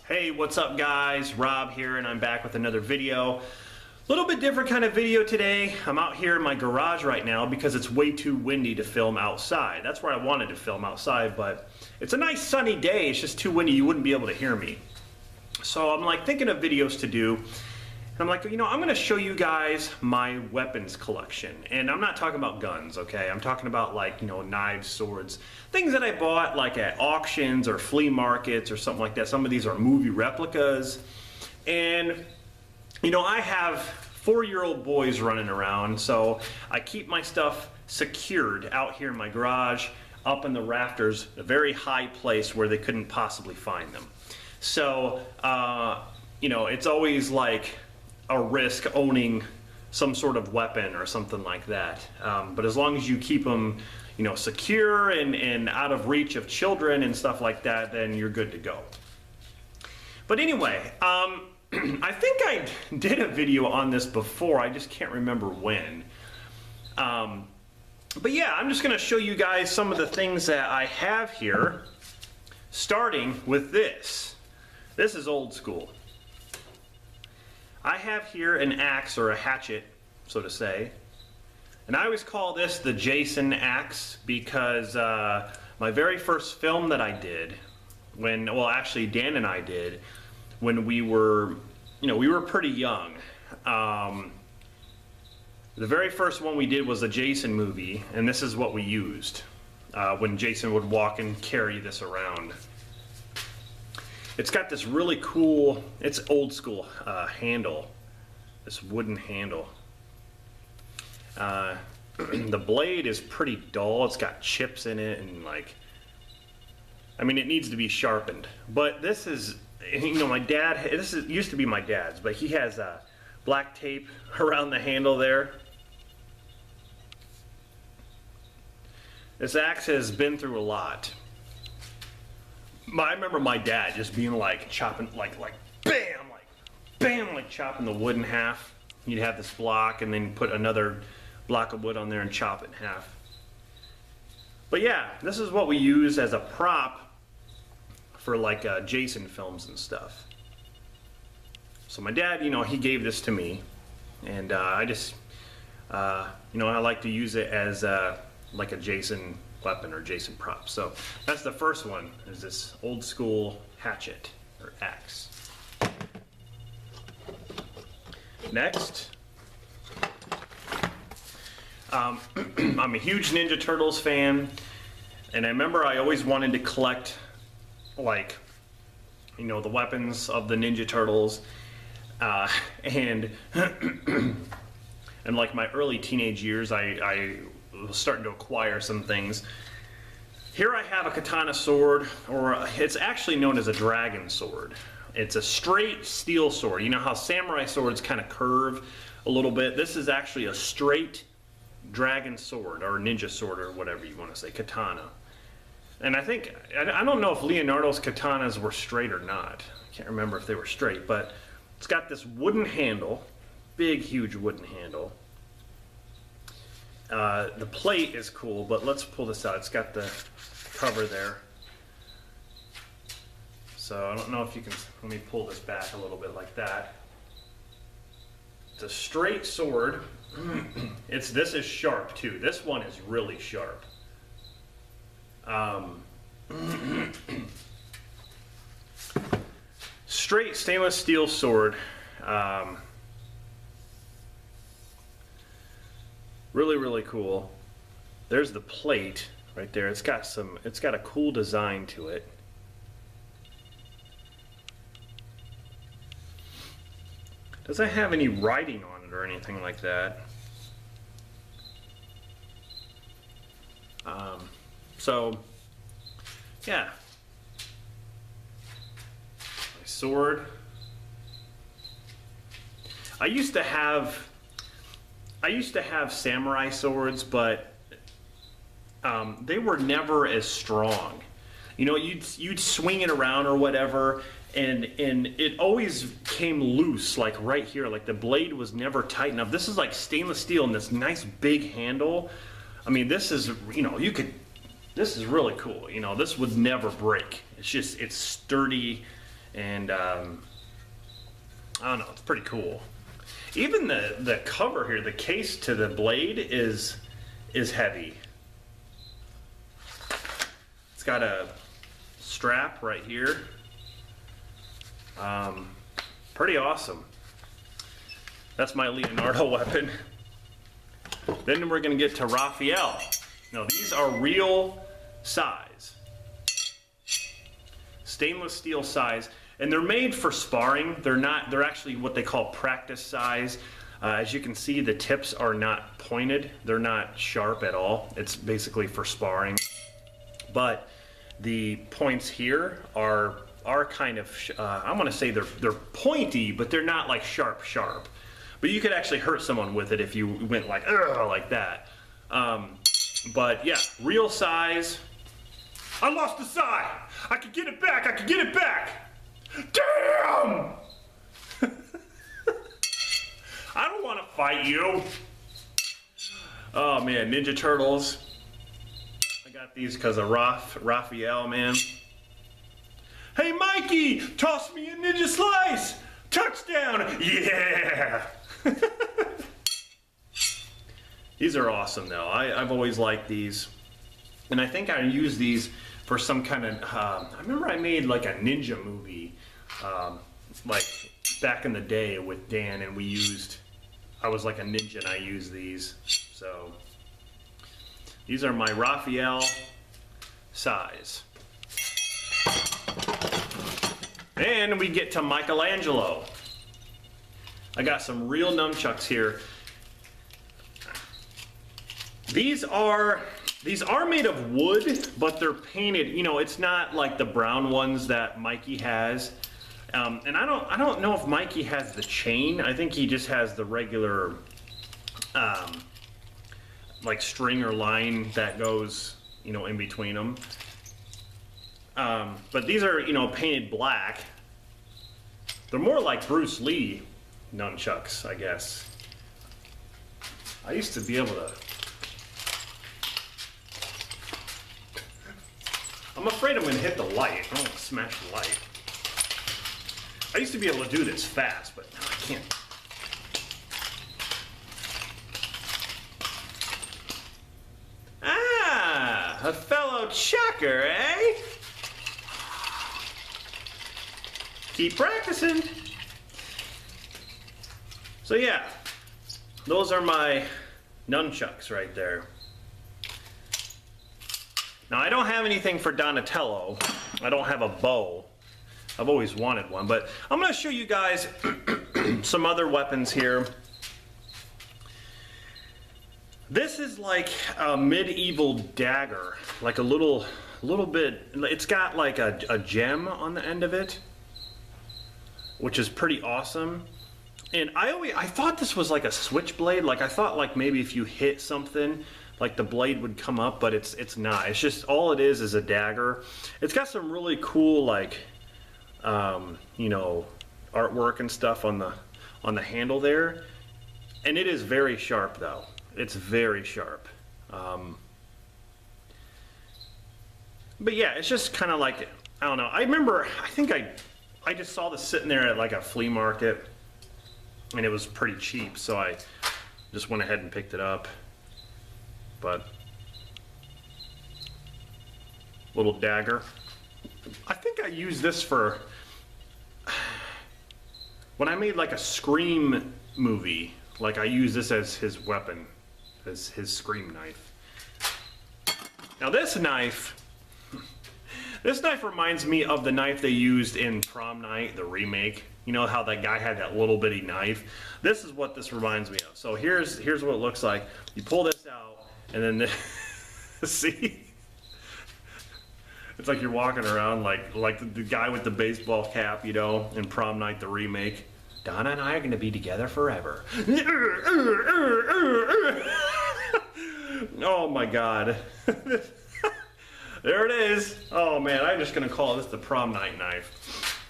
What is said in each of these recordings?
Hey, what's up guys? Rob here, and I'm back with another video. A little bit different kind of video today. I'm out here in my garage right now because it's way too windy to film outside. That's where I wanted to film outside, but it's a nice sunny day. It's just too windy, you wouldn't be able to hear me. So I'm like thinking of videos to do. And I'm like, you know, I'm gonna show you guys my weapons collection. And I'm not talking about guns, okay? I'm talking about like, you know, knives, swords, things that I bought like at auctions or flea markets or something like that. Some of these are movie replicas. And, you know, I have 4-year-old boys running around, so I keep my stuff secured out here in my garage, up in the rafters, a very high place where they couldn't possibly find them. So, you know, it's always like a risk owning some sort of weapon or something like that. But as long as you keep them, you know, secure and out of reach of children and stuff like that, then you're good to go. But anyway, I think I did a video on this before, I just can't remember when. But yeah, I'm just gonna show you guys some of the things that I have here, starting with this. This is old school. I have here an axe or a hatchet, so to say, and I always call this the Jason axe because my very first film that I did, well actually Dan and I did, when we were, you know, we were pretty young. The very first one we did was a Jason movie, and this is what we used when Jason would walk and carry this around. It's got this really cool, it's old school handle, this wooden handle. The blade is pretty dull, it's got chips in it and like, I mean it needs to be sharpened. But this is, you know, my dad, used to be my dad's, but he has black tape around the handle there. This axe has been through a lot. I remember my dad just being like chopping, like bam, like chopping the wood in half. He'd have this block and then put another block of wood on there and chop it in half. But yeah, this is what we use as a prop for like Jason films and stuff. So my dad, you know, he gave this to me, and I just, you know, I like to use it as like a Jason weapon or Jason prop. So that's the first one, is this old school hatchet or axe. Next, I'm a huge Ninja Turtles fan, and I remember I always wanted to collect, like, you know, the weapons of the Ninja Turtles, and in like my early teenage years, I was starting to acquire some things. Here I have a katana sword, or it's actually known as a dragon sword. It's a straight steel sword. You know how samurai swords kind of curve a little bit? This is actually a straight dragon sword, or ninja sword, or whatever you want to say, katana. And I think, I don't know if Leonardo's katanas were straight or not. I can't remember if they were straight, but it's got this wooden handle, big, huge wooden handle. The plate is cool, but let's pull this out. It's got the cover there. So I don't know if you can, let me pull this back a little bit like that. It's a straight sword. This is sharp too. This one is really sharp. Straight stainless steel sword. Really cool. There's the plate right there. It's got a cool design to it. Doesn't have any writing on it or anything like that. So yeah, my sword. I used to have samurai swords, but they were never as strong. You know, you'd swing it around or whatever, and it always came loose, like right here, like the blade was never tight enough. This is like stainless steel and this nice big handle. I mean, this is, you know, this is really cool. You know, this would never break. It's just, it's sturdy And I don't know, it's pretty cool. Even the cover here, the case to the blade is heavy. It's got a strap right here. Pretty awesome. That's my Leonardo weapon. Then we're going to get to Raphael. Now these are real size. Stainless steel size. And they're made for sparring. They're actually what they call practice size. As you can see, the tips are not pointed. They're not sharp at all. It's basically for sparring. But the points here are kind of, I want to say they're pointy, but they're not like sharp. But you could actually hurt someone with it if you went like that. But yeah, real size. I lost the side. I could get it back. Damn! I don't want to fight you. Oh man, Ninja Turtles. I got these because of Raphael, man. Hey Mikey, toss me a Ninja Slice! Touchdown! Yeah! These are awesome though. I've always liked these. And I think I use these for some kind of, I remember I made like a ninja movie, like back in the day with Dan, and I was like a ninja and I used these. So these are my Raphael size. And we get to Michelangelo. I got some real nunchucks here. These are made of wood, but they're painted. You know, it's not like the brown ones that Mikey has. And I don't know if Mikey has the chain. I think he just has the regular, like string or line that goes, you know, in between them. But these are, you know, painted black. They're more like Bruce Lee nunchucks, I guess. I used to be able to. I'm afraid I'm going to hit the light. I don't want to smash the light. I used to be able to do this fast, but now I can't. Ah, a fellow chucker, eh? Keep practicing. So yeah, those are my nunchucks right there. Now I don't have anything for Donatello. I don't have a bow. I've always wanted one, but I'm going to show you guys some other weapons here. This is like a medieval dagger, like a little bit. It's got like a gem on the end of it, which is pretty awesome. And I thought this was like a switchblade. Like I thought like maybe if you hit something, like the blade would come up, but it's not. It's just all it is a dagger. It's got some really cool like you know, artwork and stuff on the handle there, and it is very sharp though. It's very sharp. But yeah, it's just kind of like, I don't know. I remember, I think I just saw this sitting there at like a flea market, and it was pretty cheap, so I just went ahead and picked it up. But little dagger. I think I used this for when I made like a Scream movie. Like I used this as his weapon, as his Scream knife. Now this knife reminds me of the knife they used in Prom Night, the remake. You know how that guy had that little bitty knife? This is what this reminds me of. So here's what it looks like. You pull this out, and then see? It's like you're walking around like the guy with the baseball cap, you know, in Prom Night, the remake. Donna and I are going to be together forever. Oh my God. There it is. Oh man, I'm just going to call this the Prom Night knife.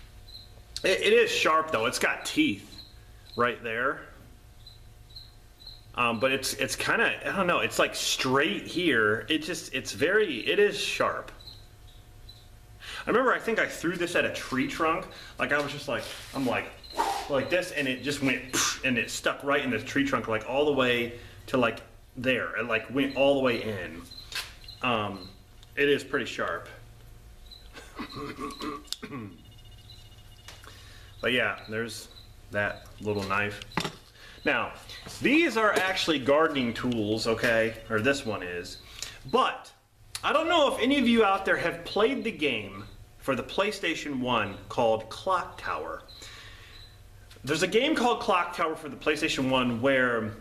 It is sharp though. It's got teeth right there. But it's kind of, I don't know, it's like straight here. It is sharp. remember, I think I threw this at a tree trunk. Like I was just like, I'm like this, and it just went, and it stuck right in the tree trunk, like all the way to like there. It like went all the way in. It is pretty sharp. But yeah, there's that little knife. Now, these are actually gardening tools, okay? Or this one is. But I don't know if any of you out there have played the game for the PlayStation 1 called Clock Tower. There's a game called Clock Tower for the PlayStation 1 where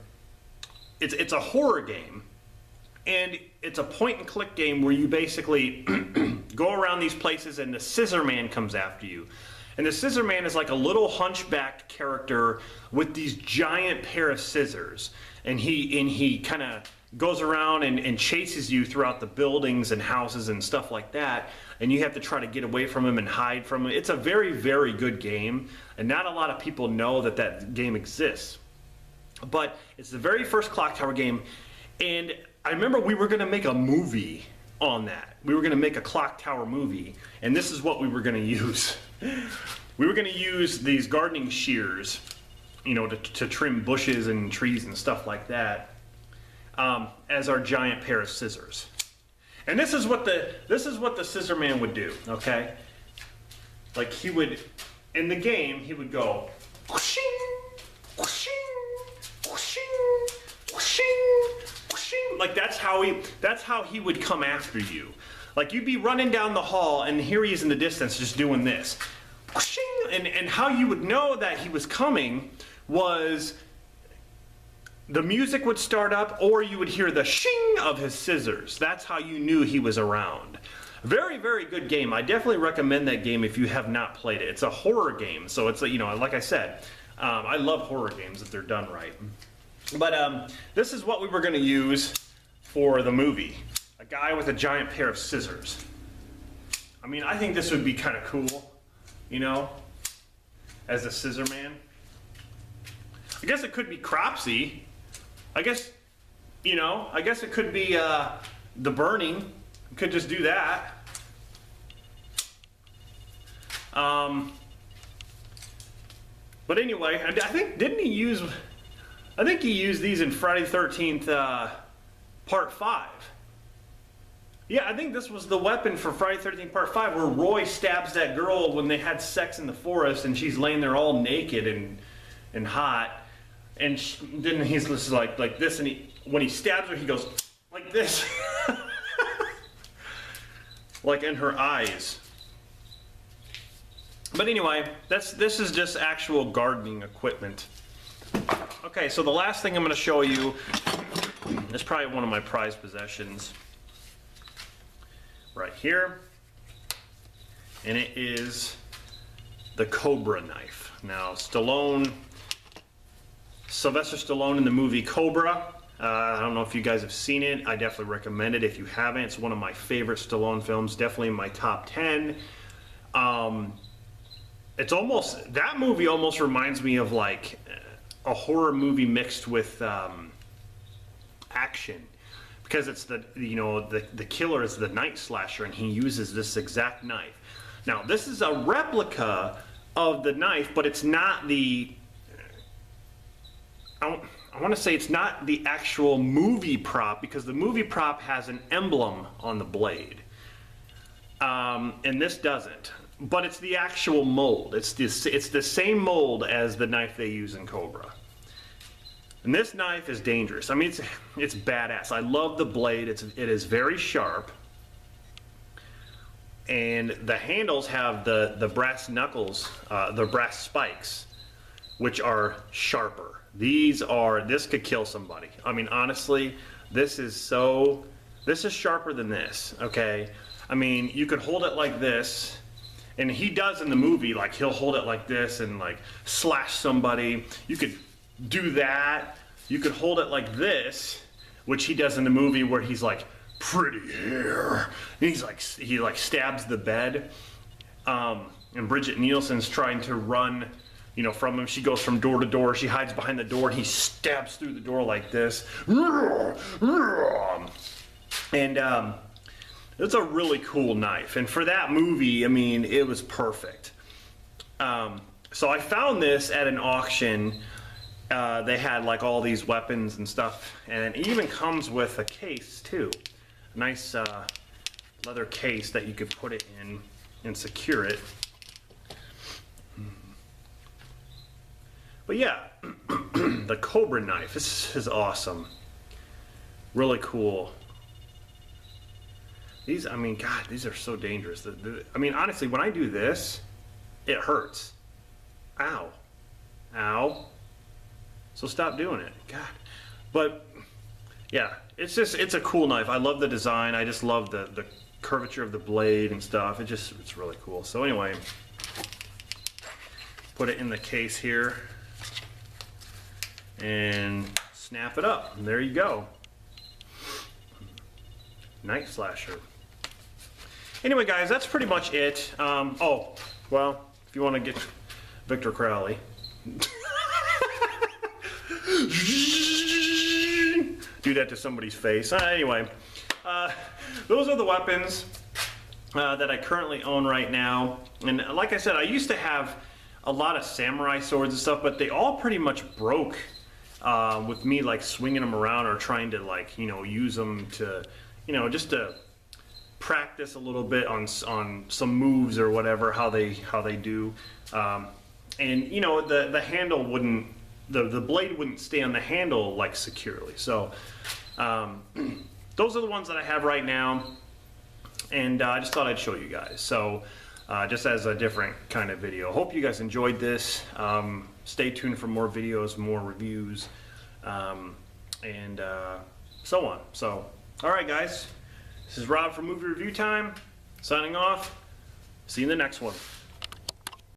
it's a horror game. And it's a point and click game where you basically go around these places and the Scissor Man comes after you. And the Scissor Man is like a little hunchbacked character with these giant pair of scissors. And he kind of goes around and chases you throughout the buildings and houses and stuff like that. And you have to try to get away from him and hide from him. It's a very, very good game. And not a lot of people know that that game exists. But it's the very first Clock Tower game. And I remember we were going to make a movie on that. We were going to make a Clock Tower movie, and this is what we were going to use. We were going to use these gardening shears, you know, to trim bushes and trees and stuff like that, as our giant pair of scissors. And this is what the Scissor Man would do. Okay, like he would, in the game, he would go whooshing, whooshing, whooshing, whooshing. Like that's how he would come after you. Like you'd be running down the hall and here he is in the distance just doing this. And how you would know that he was coming was the music would start up or you would hear the shing of his scissors. That's how you knew he was around. Very, very good game. I definitely recommend that game if you have not played it. It's a horror game, so it's, you know, like I said, I love horror games if they're done right. But this is what we were going to use for the movie. A guy with a giant pair of scissors. I mean, I think this would be kind of cool, you know, as a Scissor Man. I guess it could be Cropsy. I guess, you know, I guess it could be The Burning. We could just do that. But anyway, I think, didn't he use... I think he used these in Friday the 13th, Part 5. Yeah, I think this was the weapon for Friday the 13th, Part 5, where Roy stabs that girl when they had sex in the forest, and she's laying there all naked and hot. And then he's just like this, and when he stabs her, he goes like this. Like in her eyes. But anyway, this is just actual gardening equipment. Okay, so the last thing I'm going to show you is probably one of my prized possessions. Right here. And it is the Cobra knife. Now, Sylvester Stallone in the movie Cobra. I don't know if you guys have seen it. I definitely recommend it if you haven't. It's one of my favorite Stallone films, definitely in my top 10. It's almost, that movie almost reminds me of like a horror movie mixed with action, because it's the, you know, the killer is the night slasher and he uses this exact knife. Now this is a replica of the knife, but it's not the, I want to say it's not the actual movie prop, because the movie prop has an emblem on the blade, and this doesn't. But it's the actual mold. It's the same mold as the knife they use in Cobra. And this knife is dangerous. I mean, it's badass. I love the blade. It is very sharp. And the handles have the brass knuckles, the brass spikes, which are sharper. This could kill somebody. I mean, honestly, this is sharper than this, okay? I mean, you could hold it like this. And he does in the movie, like he'll hold it like this and like slash somebody. You could do that. You could hold it like this, which he does in the movie where he's like, pretty hair. And he like stabs the bed. And Bridget Nielsen's trying to run, you know, from him. She goes from door to door. She hides behind the door and he stabs through the door like this. And It's a really cool knife, and for that movie, I mean, it was perfect. So I found this at an auction. They had like all these weapons and stuff, and it even comes with a case too. A nice leather case that you could put it in and secure it. But yeah, the Cobra knife, this is awesome. Really cool. These, I mean, God, these are so dangerous. I mean, honestly, when I do this, it hurts. Ow. Ow. So stop doing it. God. But, yeah, it's a cool knife. I love the design. I just love the curvature of the blade and stuff. It's really cool. So anyway, put it in the case here and snap it up. And there you go. Knife slasher. Anyway, guys, that's pretty much it. Oh, well, if you want to get Victor Crowley, do that to somebody's face. Anyway, those are the weapons that I currently own right now. And like I said, I used to have a lot of samurai swords and stuff, but they all pretty much broke with me like swinging them around or trying to like, you know, use them to, you know, just to practice a little bit on some moves or whatever, how they do, and you know, the handle wouldn't, the blade wouldn't stay on the handle like securely. So those are the ones that I have right now, and I just thought I'd show you guys. So just as a different kind of video. Hope you guys enjoyed this. Stay tuned for more videos, more reviews, and so on. So all right, guys. This is Rob from Movie Review Time, signing off. See you in the next one.